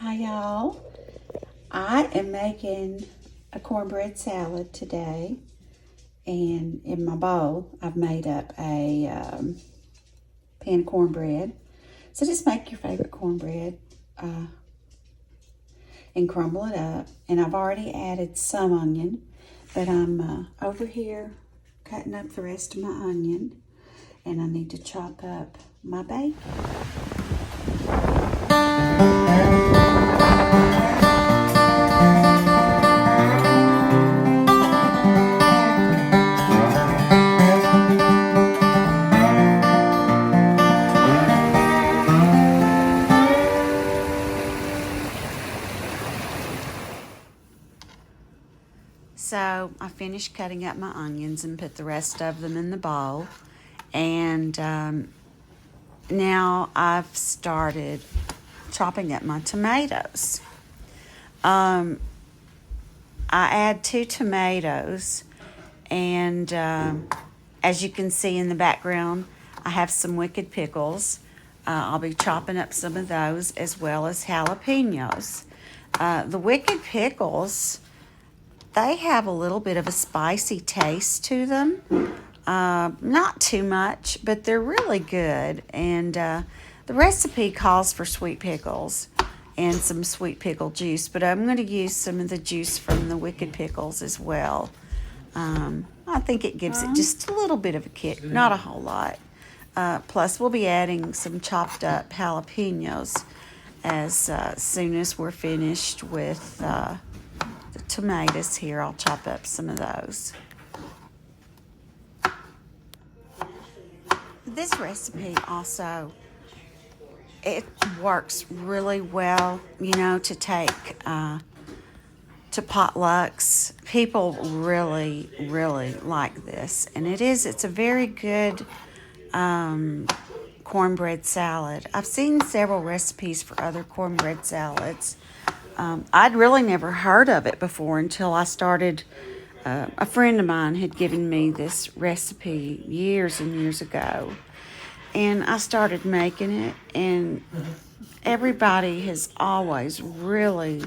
Hi y'all. I am making a cornbread salad today, and in my bowl I've made up a pan of cornbread. So just make your favorite cornbread and crumble it up. And I've already added some onion, but I'm over here cutting up the rest of my onion, and I need to chop up my bacon. So I finished cutting up my onions and put the rest of them in the bowl. And now I've started chopping up my tomatoes. I add 2 tomatoes, and as you can see in the background, I have some wicked pickles. I'll be chopping up some of those, as well as jalapenos. The wicked pickles, they have a little bit of a spicy taste to them. Not too much, but they're really good. And the recipe calls for sweet pickles and some sweet pickle juice, but I'm going to use some of the juice from the wicked pickles as well. I think it gives it just a little bit of a kick, not a whole lot. Plus, we'll be adding some chopped up jalapenos as soon as we're finished with the tomatoes here. I'll chop up some of those. This recipe also, it works really well, to take to potlucks. People really, really like this. And it's a very good cornbread salad. I've seen several recipes for other cornbread salads. I'd really never heard of it before until I started. A friend of mine had given me this recipe years and years ago, and I started making it, and everybody has always really,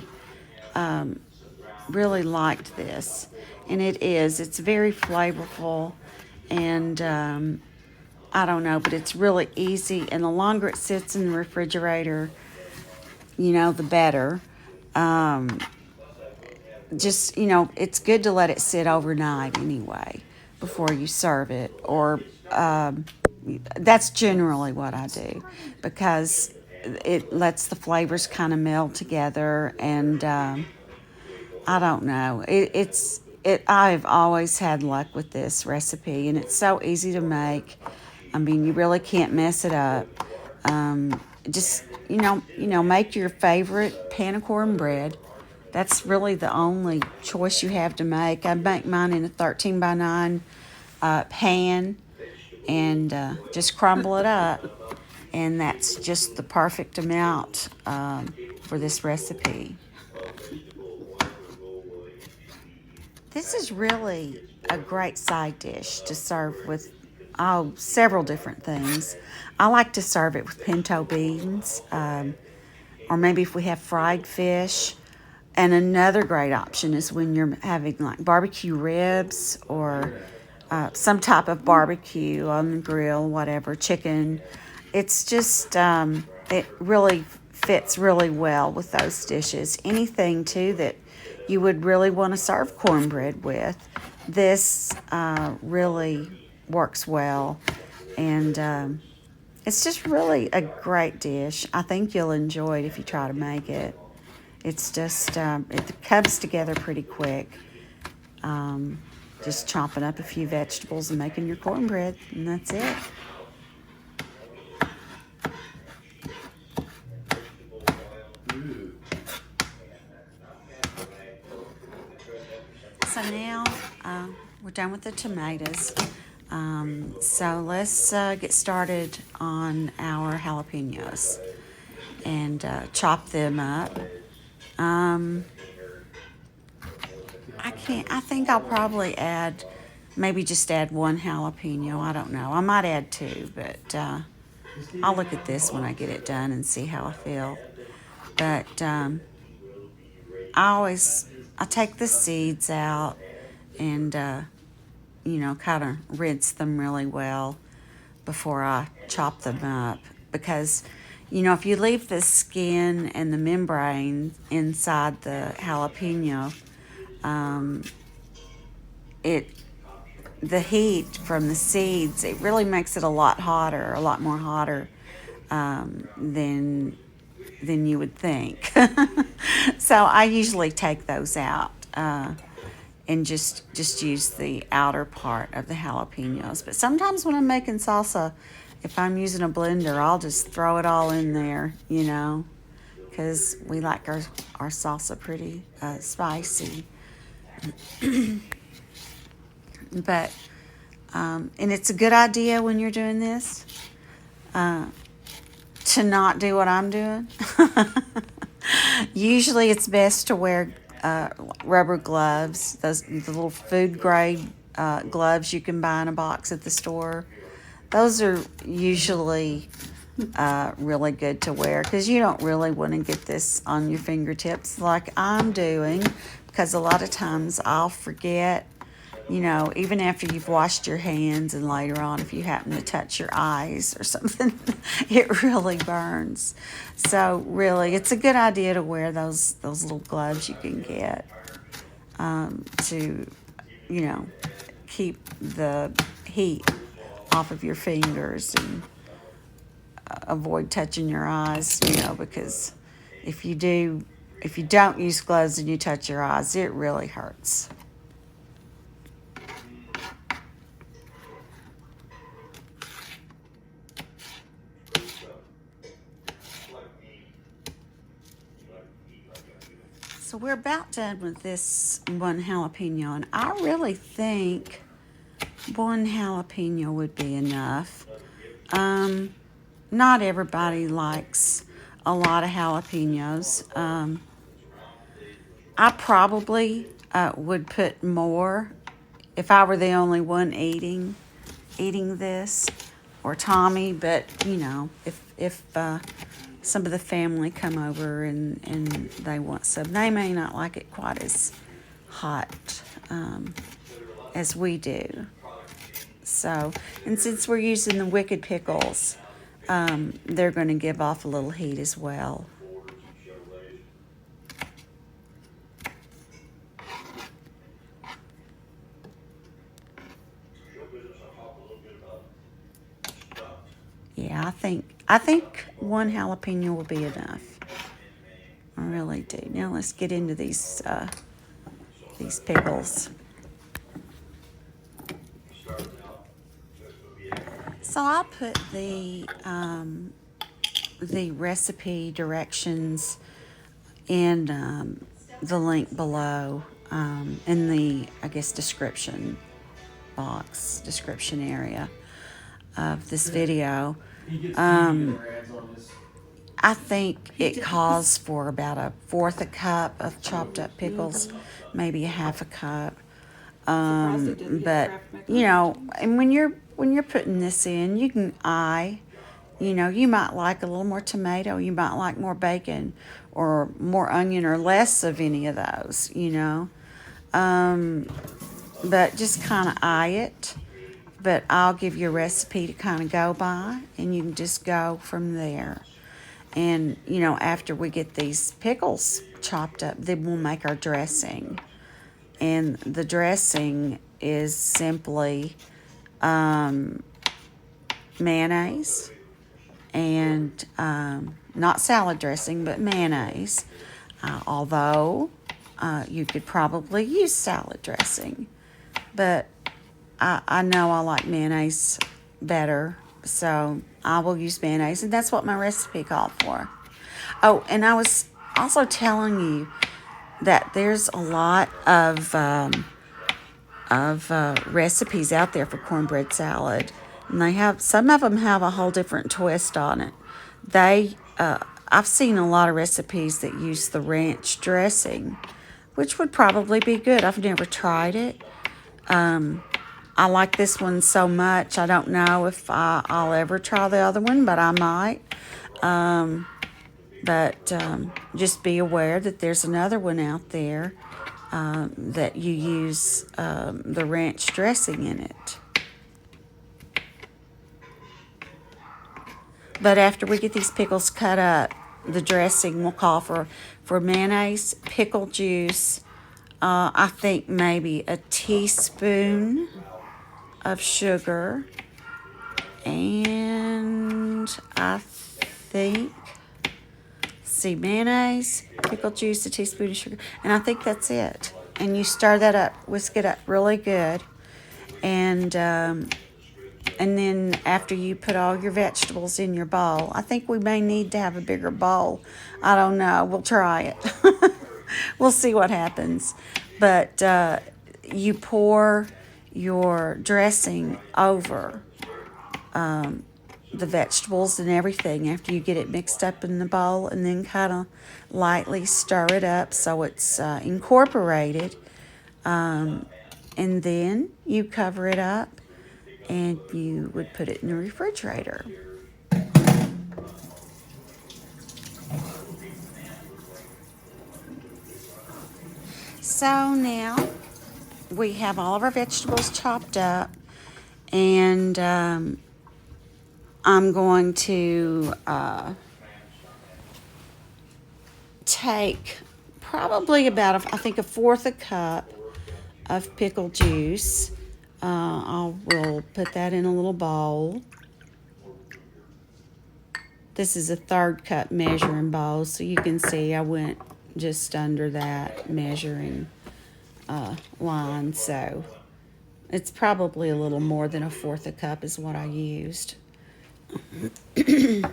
really liked this. And it's very flavorful, and I don't know, but it's really easy, and the longer it sits in the refrigerator, the better. It's good to let it sit overnight anyway before you serve it, or that's generally what I do, because it lets the flavors kind of meld together. And I don't know, I've always had luck with this recipe, and it's so easy to make. I mean, you really can't mess it up. Just make your favorite pan of cornbread. That's really the only choice you have to make. I make mine in a 13 by 9 pan, and just crumble it up. And that's just the perfect amount for this recipe. This is really a great side dish to serve with several different things. I like to serve it with pinto beans, or maybe if we have fried fish. And another great option is when you're having like barbecue ribs, or some type of barbecue on the grill, whatever, chicken. It's just, it really fits really well with those dishes. Anything, too, that you would really want to serve cornbread with, this really works well. And it's just really a great dish. I think you'll enjoy it if you try to make it. It's just, it comes together pretty quick. Just chopping up a few vegetables and making your cornbread, and that's it. So now we're done with the tomatoes. So let's get started on our jalapenos and chop them up. I think I'll probably maybe just add 1 jalapeno. I don't know. I might add 2, but I'll look at this when I get it done and see how I feel. But I take the seeds out and, kind of rinse them really well before I chop them up. Because, if you leave the skin and the membrane inside the jalapeno, the heat from the seeds, it really makes it a lot more hotter than you would think. So I usually take those out and just use the outer part of the jalapenos. But sometimes when I'm making salsa, if I'm using a blender, I'll just throw it all in there, because we like our salsa pretty spicy. But and it's a good idea when you're doing this to not do what I'm doing. Usually it's best to wear rubber gloves, the little food grade gloves you can buy in a box at the store. Those are usually really good to wear, because you don't really want to get this on your fingertips like I'm doing, because a lot of times I'll forget, even after you've washed your hands, and later on if you happen to touch your eyes or something, it really burns. So really, it's a good idea to wear those little gloves you can get to, keep the heat off of your fingers and avoid touching your eyes, because if you don't use gloves and you touch your eyes, it really hurts. So we're about done with this one jalapeno, and I really think one jalapeno would be enough. Not everybody likes a lot of jalapenos. I probably would put more if I were the only one eating this, or Tommy. But if some of the family come over and they want some, they may not like it quite as hot as we do. So, and since we're using the wicked pickles, they're going to give off a little heat as well. Yeah, I think one jalapeno will be enough. I really do. Now let's get into these pickles. So I'll put the recipe directions in the link below, in the, description box, description area of this video. I think it calls for about 1/4 a cup of chopped up pickles, maybe 1/2 a cup. But and when you're putting this in, you can you might like a little more tomato, you might like more bacon, or more onion, or less of any of those, but just kind of eye it. But I'll give you a recipe to kind of go by, and you can just go from there. And after we get these pickles chopped up, then we'll make our dressing. And the dressing is simply mayonnaise, and not salad dressing, but mayonnaise. Although you could probably use salad dressing, but I know I like mayonnaise better, so I will use mayonnaise, and that's what my recipe called for. Oh, and I was also telling you that there's a lot of recipes out there for cornbread salad, and some of them have a whole different twist on it. I've seen a lot of recipes that use the ranch dressing, which would probably be good. I've never tried it. I like this one so much, I don't know if I'll ever try the other one, but I might. But just be aware that there's another one out there that you use the ranch dressing in it. But after we get these pickles cut up, the dressing will call for mayonnaise, pickle juice, I think maybe a teaspoon of sugar, and I think, see, mayonnaise, pickle juice, a teaspoon of sugar, and I think that's it. And you stir that up, whisk it up really good, and then after you put all your vegetables in your bowl, I think we may need to have a bigger bowl. I don't know. We'll try it. We'll see what happens. But you pour your dressing over the vegetables and everything after you get it mixed up in the bowl, and then kind of lightly stir it up so it's incorporated. And then you cover it up and you would put it in the refrigerator. So now we have all of our vegetables chopped up, and I'm going to take probably about, I think, a fourth a cup of pickle juice. I will put that in a little bowl. This is a third cup measuring bowl, so you can see I went just under that measuring line, so it's probably a little more than a fourth a cup is what I used. And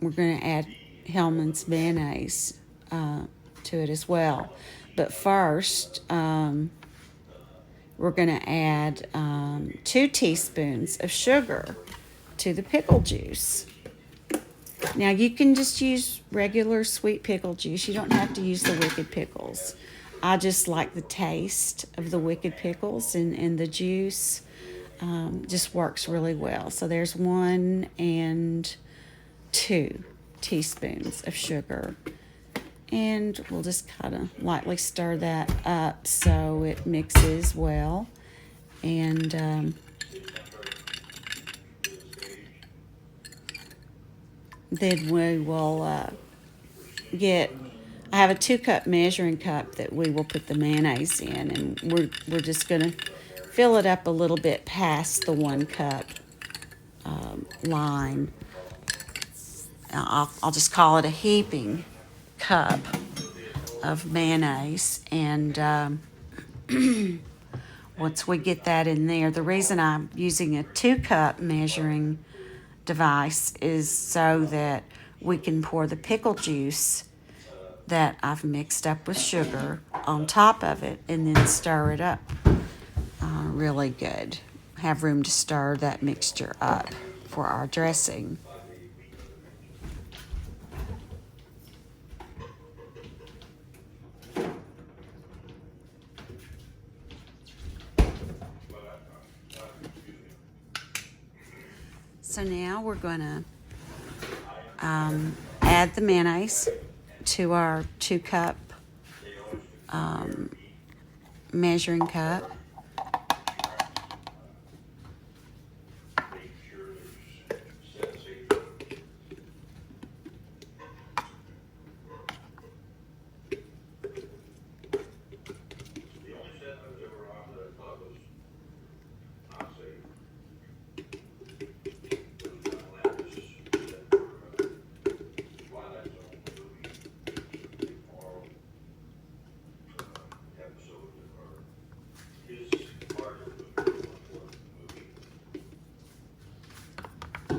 we're going to add Hellmann's mayonnaise to it as well. But first, we're going to add 2 teaspoons of sugar to the pickle juice. Now, you can just use regular sweet pickle juice. You don't have to use the wicked pickles. I just like the taste of the wicked pickles, and the juice just works really well. So there's 1 and 2 teaspoons of sugar. And we'll just kind of lightly stir that up so it mixes well. And then we will I have a 2-cup measuring cup that we will put the mayonnaise in, and we're just going to fill it up a little bit past the 1 cup line. I'll just call it a heaping cup of mayonnaise, and once we get that in there, the reason I'm using a 2-cup measuring device is so that we can pour the pickle juice that I've mixed up with sugar on top of it, and then stir it up really good. Have room to stir that mixture up for our dressing. So now we're going to add the mayonnaise to our 2-cup measuring cup.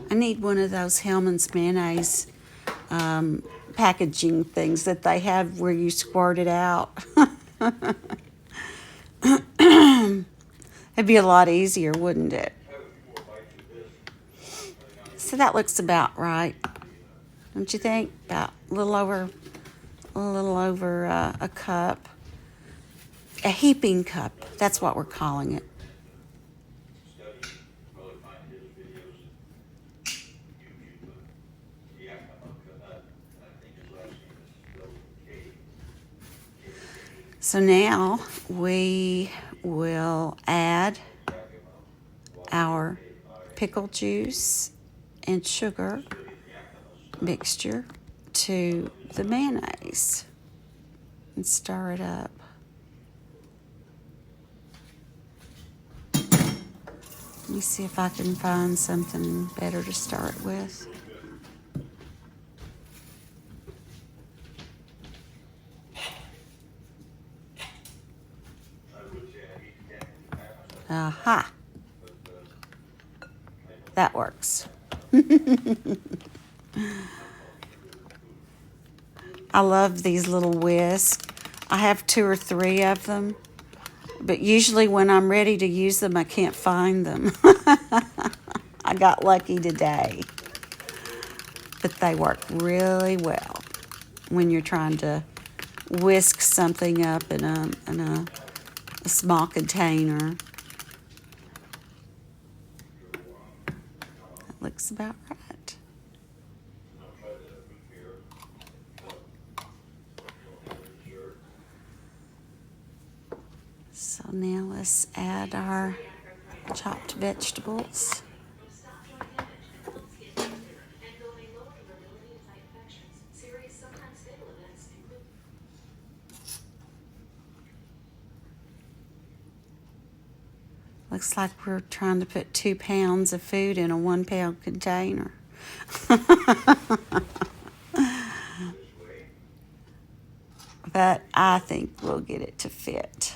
I need one of those Hellmann's mayonnaise packaging things that they have where you squirt it out. It'd be a lot easier, wouldn't it? So that looks about right, don't you think? About a little over a cup. A heaping cup, that's what we're calling it. So now we will add our pickle juice and sugar mixture to the mayonnaise and stir it up. Let me see if I can find something better to start with. Aha! That works. I love these little whisks. I have 2 or 3 of them, but usually when I'm ready to use them, I can't find them. I got lucky today. But they work really well when you're trying to whisk something up in a small container. That looks about right. So now let's add our chopped vegetables. Looks like we're trying to put 2 pounds of food in a 1 pound container. But I think we'll get it to fit.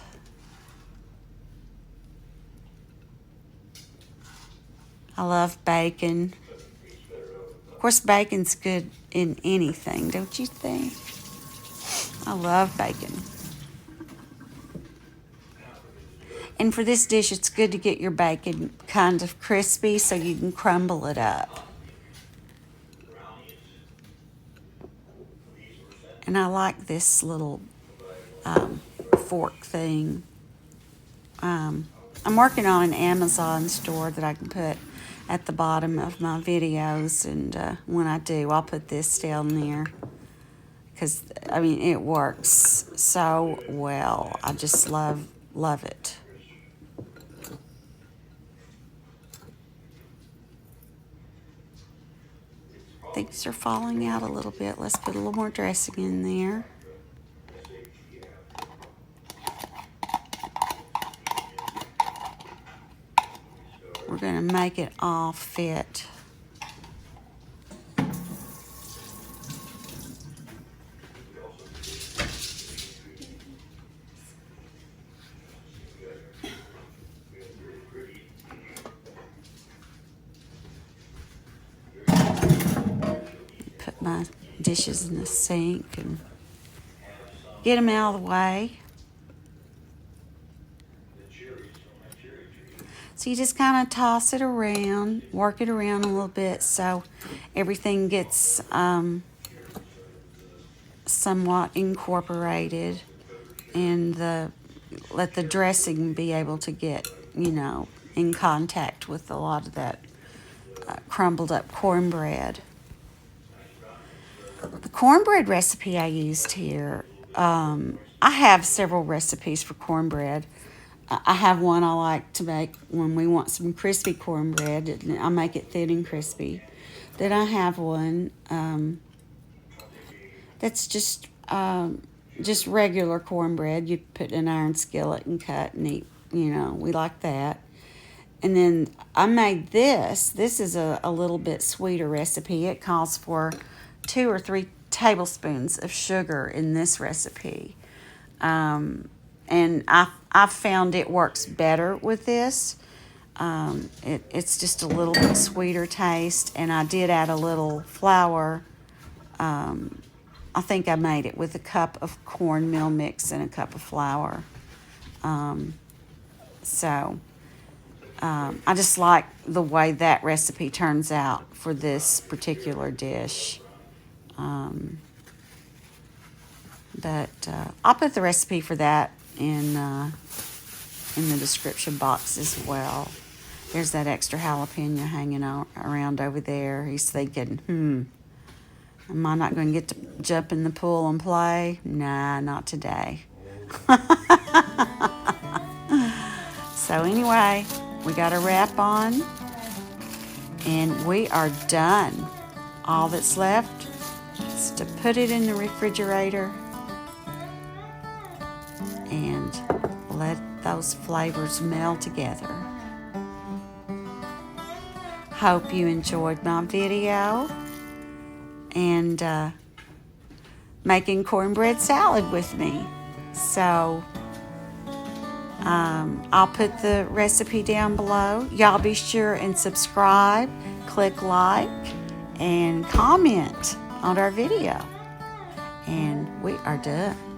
I love bacon. Of course, bacon's good in anything, don't you think? I love bacon. And for this dish, it's good to get your bacon kind of crispy so you can crumble it up. And I like this little fork thing. I'm working on an Amazon store that I can put at the bottom of my videos, and when I do, I'll put this down there. Because, I mean, it works so well. I just love it. Things are falling out a little bit. Let's put a little more dressing in there. We're going to make it all fit. Put my dishes in the sink and get them out of the way. So you just kind of toss it around, work it around a little bit so everything gets somewhat incorporated, and let the dressing be able to get, in contact with a lot of that crumbled up cornbread. The cornbread recipe I used here, I have several recipes for cornbread. I have one I like to make when we want some crispy cornbread. I make it thin and crispy. Then I have one that's just regular cornbread. You put in an iron skillet and cut and eat. We like that. And then I made this. This is a little bit sweeter recipe. It calls for 2 or 3 tablespoons of sugar in this recipe. And I've found it works better with this. It's just a little bit sweeter taste, and I did add a little flour. I think I made it with a cup of cornmeal mix and a cup of flour. I just like the way that recipe turns out for this particular dish. But I'll put the recipe for that in the description box as well. There's that extra jalapeno hanging around over there. He's thinking, am I not going to get to jump in the pool and play? Nah, not today. So anyway, we got a wrap on, and we are done. All that's left is to put it in the refrigerator and let those flavors meld together. Hope you enjoyed my video and making cornbread salad with me. So I'll put the recipe down below. Y'all be sure and subscribe, click like, and comment on our video. And we are done.